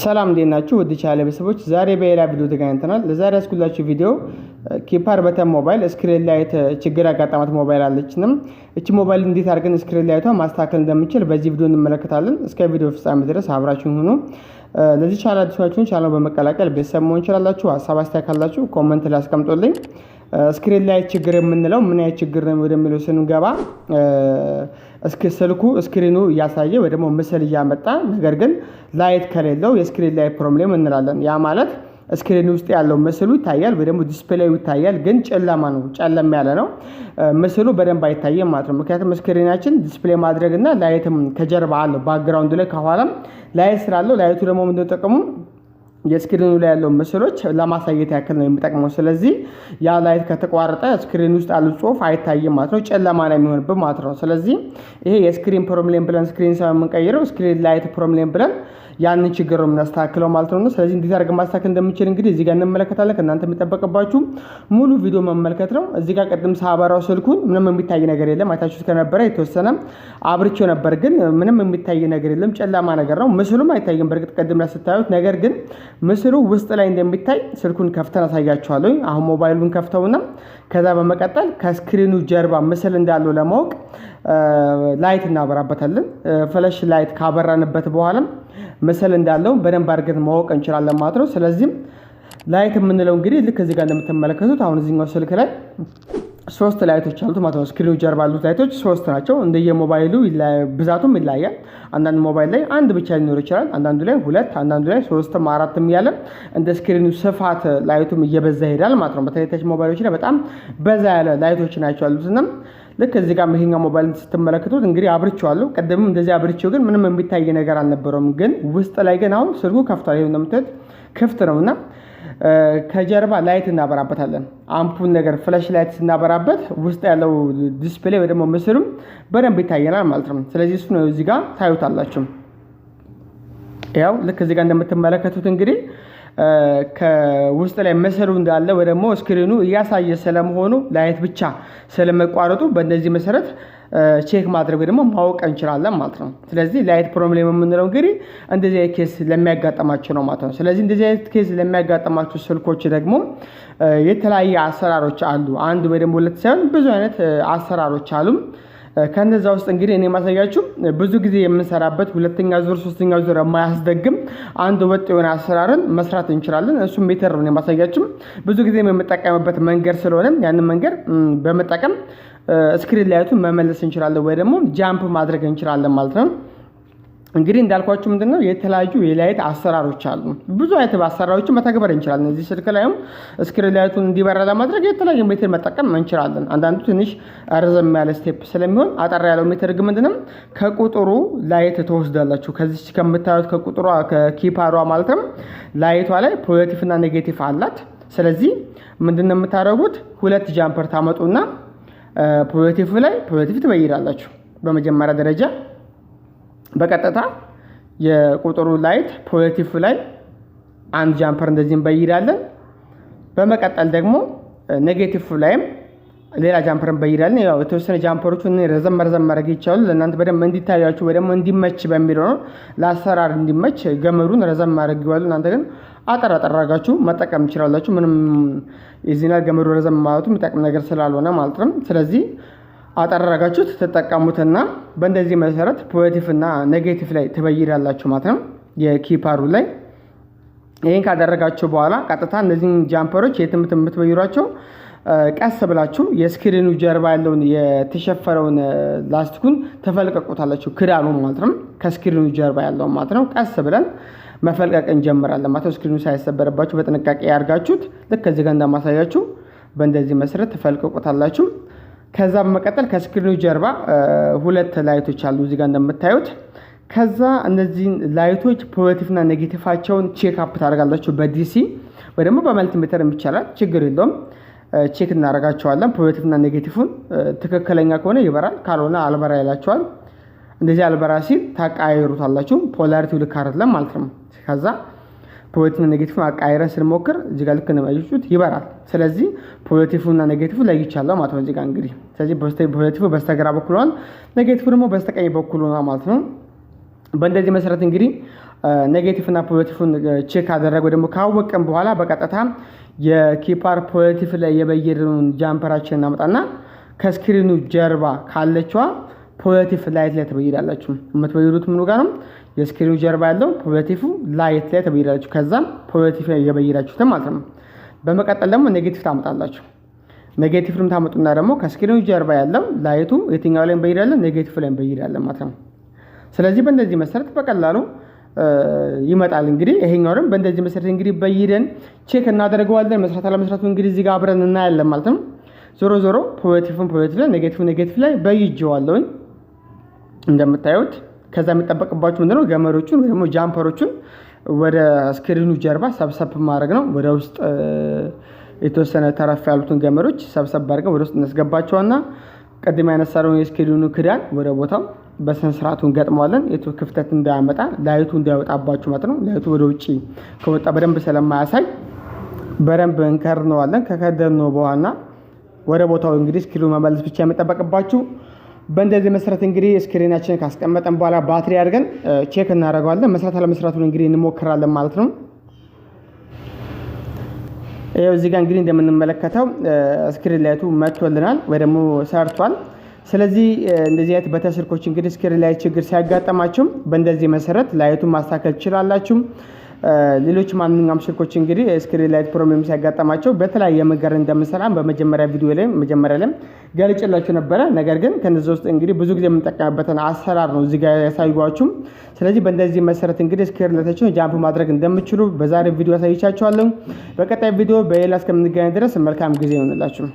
ሰላም እንዴት ናችሁ? ውድ ቻናሌ ቤተሰቦች ዛሬ በሌላ ቪዲዮ ተገናኝተናል። ለዛሬ ያስኩላችሁ ቪዲዮ ኪፓር በተን ሞባይል ስክሪን ላይት ችግር ያጋጠማት ሞባይል አለችንም እቺ ሞባይል እንዴት አድርገን ስክሪን ላይቷን ማስተካከል እንደምንችል በዚህ ቪዲዮ እንመለከታለን። እስከ ቪዲዮ ፍጻሜ ድረስ አብራችሁን ሁኑ። ለዚህ ቻናል አዲስ ናችሁ ቻናሉን በመቀላቀል ቤተሰብ መሆን ትችላላችሁ። ሀሳብ አስተያየት ካላችሁ ኮሜንት ላይ አስቀምጡልኝ። ስክሪን ላይ ችግር የምንለው ምን አይነት ችግር ነው ወደሚለው ስንገባ ስልኩ ስክሪኑ እያሳየ ወይ ደግሞ ምስል እያመጣ ነገር ግን ላይት ከሌለው የስክሪን ላይ ፕሮብሌም እንላለን። ያ ማለት ስክሪን ውስጥ ያለው ምስሉ ይታያል ወይ ደግሞ ዲስፕሌዩ ይታያል፣ ግን ጨለማ ነው፣ ጨለም ያለ ነው። ምስሉ በደንብ አይታየም ማለት ነው። ምክንያቱም ስክሪናችን ዲስፕሌይ ማድረግና ላይትም ከጀርባ አለው ባክግራውንድ ላይ ከኋላም ላይት ስላለው ላይቱ ደግሞ ምንድነው ጥቅሙ የስክሪኑ ላይ ያለው ምስሎች ለማሳየት ያክል ነው የሚጠቅመው። ስለዚህ ያ ላይት ከተቋረጠ ስክሪን ውስጥ ያለው ጽሁፍ አይታይም ማለት ነው፣ ጨለማ ነው የሚሆንበት ማለት ነው። ስለዚህ ይሄ የስክሪን ፕሮብሌም ብለን ስክሪን ሳይሆን የምንቀይረው ስክሪን ላይት ፕሮብሌም ብለን ያንን ችግር ነው የምናስተካክለው ማለት ነው። ስለዚህ እንዴት አድርገን ማስተካከል እንደምንችል እንግዲህ እዚህ ጋር እንመለከታለን። ከእናንተ የሚጠበቅባችሁ ሙሉ ቪዲዮ መመልከት ነው። እዚህ ጋር ቀድም ሳበራው ስልኩን ምንም የሚታይ ነገር የለም። አይታችሁት ከነበረ የተወሰነ አብርቼው ነበር፣ ግን ምንም የሚታይ ነገር የለም፣ ጨለማ ነገር ነው። ምስሉም አይታይም በእርግጥ ቀድም ላይ ስታዩት፣ ነገር ግን ምስሉ ውስጥ ላይ እንደሚታይ ስልኩን ከፍተን አሳያችኋለሁ። አሁን ሞባይሉን ከፍተውና ከዛ በመቀጠል ከስክሪኑ ጀርባ ምስል እንዳለው ለማወቅ ላይት እናበራበታለን። ፍላሽ ላይት ካበራንበት በኋላ ምስል እንዳለው በደንብ አድርገን ማወቅ እንችላለን ማለት ነው። ስለዚህ ላይት የምንለው እንግዲህ ልክ እዚህ ጋር እንደምትመለከቱት አሁን እዚህኛው ስልክ ላይ ሶስት ላይቶች አሉት ማለት ነው። ስክሪኑ ጀርባ ያሉት ላይቶች ሶስት ናቸው። እንደየሞባይሉ ብዛቱም ይለያያል። አንዳንድ ሞባይል ላይ አንድ ብቻ ሊኖር ይችላል፣ አንዳንዱ ላይ ሁለት፣ አንዳንዱ ላይ ሶስትም አራትም እያለ እንደ ስክሪኑ ስፋት ላይቱም እየበዛ ይሄዳል ማለት ነው። በተለይ ተች ሞባይሎች ላይ በጣም በዛ ያለ ላይቶች ናቸው ያሉትና ልክ እዚህ ጋር ይሄኛው ሞባይል ስትመለከቱት እንግዲህ አብርቼዋለሁ። ቀደምም እንደዚህ አብርቼው ግን ምንም የሚታይ ነገር አልነበረውም። ግን ውስጥ ላይ ግን አሁን ስልኩ ከፍቷል። ይሄው እንደምታዩት ክፍት ነውና ከጀርባ ላይት እናበራበታለን። አምፑል ነገር ፍላሽ ላይት ስናበራበት ውስጥ ያለው ዲስፕሌይ ወይ ደግሞ ምስሉም በደንብ ይታየናል ማለት ነው። ስለዚህ እሱ ነው እዚህ ጋር ታዩታላችሁ። ያው ልክ እዚህ ጋር እንደምትመለከቱት እንግዲህ ከውስጥ ላይ ምስሉ እንዳለ ወይ ደግሞ ስክሪኑ እያሳየ ስለመሆኑ ላይት ብቻ ስለመቋረጡ በእንደዚህ መሰረት ቼክ ማድረግ ወይ ደግሞ ማወቅ እንችላለን ማለት ነው። ስለዚህ ላይት ፕሮብሌም የምንለው እንግዲህ እንደዚህ አይነት ኬስ ለሚያጋጥማቸው ነው ማለት ነው። ስለዚህ እንደዚህ አይነት ኬስ ለሚያጋጥማቸው ስልኮች ደግሞ የተለያየ አሰራሮች አሉ። አንድ ወይ ደግሞ ሁለት ሳይሆን ብዙ አይነት አሰራሮች አሉ። ከነዛ ውስጥ እንግዲህ እኔ ማሳያችሁ ብዙ ጊዜ የምንሰራበት ሁለተኛ ዙር ሶስተኛ ዙር የማያስደግም አንድ ወጥ የሆነ አሰራርን መስራት እንችላለን። እሱ ሜተር ነው የማሳያችሁ። ብዙ ጊዜ የምንጠቀምበት መንገድ ስለሆነ ያንን መንገድ በመጠቀም ስክሪን ላይቱን መመለስ እንችላለን ወይ ደግሞ ጃምፕ ማድረግ እንችላለን ማለት ነው። እንግዲህ እንዳልኳችሁ ምንድነው የተለያዩ የላይት አሰራሮች አሉ። ብዙ አይነት አሰራሮችን መተግበር እንችላለን። እዚህ ስልክ ላይም ስክሪን ላይቱን እንዲበራ ለማድረግ የተለያዩ ሜትር መጠቀም እንችላለን። አንዳንዱ ትንሽ ረዘም ያለ ስቴፕ ስለሚሆን አጠር ያለው ሜትር ግን ምንድነው ከቁጥሩ ላይት ተወስዳላችሁ። ከዚህ ከምታዩት ከቁጥሯ ከኪፓሯ ማለት ነው ላይቷ ላይ ፖዚቲቭ እና ኔጌቲቭ አላት። ስለዚህ ምንድነው የምታደርጉት ሁለት ጃምፐር ታመጡና ፖዚቲቭ ላይ ፖዚቲቭ ትበይራላችሁ። በመጀመሪያ ደረጃ በቀጥታ የቁጥሩ ላይት ፖዚቲቭ ላይ አንድ ጃምፐር እንደዚህ እንበይራለን። በመቀጠል ደግሞ ኔጌቲቭ ላይም ሌላ ጃምፐር እንበይራለን። ያው የተወሰነ ጃምፐሮቹን ረዘም ማድረግ ይቻላል። ለእናንተ በደንብ እንዲታያችሁ ወይ ደግሞ እንዲመች በሚለው ነው፣ ለአሰራር እንዲመች ገመዱን ረዘም ማድረግ ይዋሉ። እናንተ ግን አጠር አድርጋችሁ መጠቀም ትችላላችሁ። ምንም የዚህና ገመዱ ረዘም ማለቱ የሚጠቅም ነገር ስላልሆነ ማለት ነው። ስለዚህ አጠራጋችሁ ተጠቀሙትና በእንደዚህ መሰረት ፖዚቲቭ እና ኔጌቲቭ ላይ ትበይራላችሁ ማለት ነው የኪፓሩ ላይ። ይሄን ካደረጋችሁ በኋላ ቀጥታ እነዚህን ጃምፐሮች የምትበይሯቸው ቀስ ብላችሁ የስክሪኑ ጀርባ ያለውን የተሸፈረውን ላስቲኩን ተፈልቀቁታላችሁ፣ ክዳኑ ማለት ነው። ከስክሪኑ ጀርባ ያለው ማለት ነው ቀስ ብለን መፈልቀቅ እንጀምራለን ማለት ነው። ስክሪኑ ሳይሰበርባችሁ በጥንቃቄ ያርጋችሁት ልክ እዚህ ጋር እንደማሳያችሁ በእንደዚህ መሰረት ተፈልቀቁታላችሁ። ከዛ በመቀጠል ከስክሪኑ ጀርባ ሁለት ላይቶች አሉ እዚህ ጋር እንደምታዩት። ከዛ እነዚህ ላይቶች ፖዚቲቭ እና ኔጌቲቫቸውን ቼክ አፕ ታደርጋላችሁ በዲሲ ወይ ደግሞ በመልቲሜተር ይቻላል፣ ችግር የለውም። ቼክ እናደርጋቸዋለን። ፖዚቲቭ እና ኔጌቲቭን ትክክለኛ ከሆነ ይበራል፣ ካልሆነ አልበራ ይላችኋል። እንደዚህ አልበራ ሲል ታቃይሩታላችሁ። ፖላሪቲው ልክ አይደለም ማለት ነው። ከዛ ፖዚቲቭ እና ኔጌቲቭ አቃይረን ስንሞክር እዚህ ጋር ልክ ነው ያዩት ይበራል። ስለዚህ ፖዚቲቭ እና ኔጌቲቭ ለይቻለሁ ማለት ነው እዚህ ጋር እንግዲህ። ስለዚህ ፖዚቲቭ በስተግራ በኩል ነው፣ ኔጌቲቭ ደግሞ በስተቀኝ በኩል ነው ማለት ነው። በእንደዚህ መሰረት እንግዲህ ኔጌቲቭ እና ፖዚቲቭን ቼክ አደረገው ደግሞ ካወቀን በኋላ በቀጥታ የኪፓር ፖዚቲቭ ላይ የበየሩን ጃምፐራችን እናመጣና ከስክሪኑ ጀርባ ካለችዋ ፖዚቲቭ ላይት ላይ ትበይዳላችሁ። የምትበይዱት ምኑ ጋር ነው? የስክሪኑ ጀርባ ያለው ፖዚቲቭ ላይት ላይ ትበይዳላችሁ። ከዛም ፖዚቲቭ ላይ የበየራችሁት ማለት ነው። በመቀጠል ደግሞ ኔጌቲቭ ታመጣላችሁ። ኔጌቲቭም ታመጡና ደግሞ ከስክሪኑ ጀርባ ያለው ላይቱ የትኛው ላይ እንበይዳለን? ኔጌቲቭ ላይ እንበይዳለን ማለት ነው። ስለዚህ በእንደዚህ መሰረት በቀላሉ ይመጣል። እንግዲህ ይሄኛውንም በእንደዚህ መሰረት እንግዲህ በይደን ቼክ እናደርገዋለን። መስራት አለመስራቱ እንግዲህ እዚህ ጋር አብረን እናያለን ማለት ነው። ዞሮ ዞሮ ፖዚቲቭን ፖዚቲቭ ላይ ኔጌቲቭ ላይ በይጄዋለሁ እንደምታዩት። ከዛ የሚጠበቅባችሁ ምንድነው? ገመዶቹን ወይ ደግሞ ጃምፐሮቹን ወደ ስክሪኑ ጀርባ ሰብሰብ ማድረግ ነው። ወደ ውስጥ የተወሰነ ተረፍ ያሉትን ገመዶች ሰብሰብ አድርገን ወደ ውስጥ እናስገባቸውና ቀድሞ ያነሳነውን የስክሪኑ ክዳን ወደ ቦታው በስነ ስርዓቱ እንገጥመዋለን። የቱ ክፍተት እንዳያመጣ ላይቱ እንዳይወጣባችሁ ማለት ነው። ላይቱ ወደ ውጪ ከወጣ በደንብ ስለማያሳይ በደንብ እንከርነዋለን። ከከደነው በኋላ ወደ ቦታው እንግዲህ ስክሪኑ መመለስ ብቻ የሚጠበቅባችሁ። በእንደዚህ መሰረት እንግዲህ ስክሪናችንን ካስቀመጠን በኋላ ባትሪ አድርገን ቼክ እናደርገዋለን። መስራት አለመስራቱን እንግዲህ እንሞክራለን ማለት ነው። ይሄው እዚህ ጋር እንግዲህ እንደምንመለከተው ስክሪን ላይቱ መጥቶልናል ወይ ደግሞ ሰርቷል። ስለዚህ እንደዚህ አይነት በተስልኮች እንግዲህ ስክሪን ላይ ችግር ሲያጋጥማችሁ በእንደዚህ መሰረት ላይቱን ማስተካከል ትችላላችሁ። ሌሎች ማንኛውም ስልኮች እንግዲህ ስክሪን ላይት ፕሮብሌም ሲያጋጥማቸው በተለያየ መንገድ እንደምሰራ በመጀመሪያ ቪዲዮ ላይ ገልጬላችሁ ነበረ። ነገር ግን ከነዚህ ውስጥ እንግዲህ ብዙ ጊዜ የምንጠቀምበትን አሰራር ነው እዚህ ጋር ያሳዩዋችሁ። ስለዚህ በእንደዚህ መሰረት እንግዲህ ስክሪን ላይታችሁን ጃምፕ ማድረግ እንደምትችሉ በዛሬ ቪዲዮ አሳይቻችኋለሁ። በቀጣይ ቪዲዮ በሌላ እስከምንገናኝ ድረስ መልካም ጊዜ ይሁንላችሁ።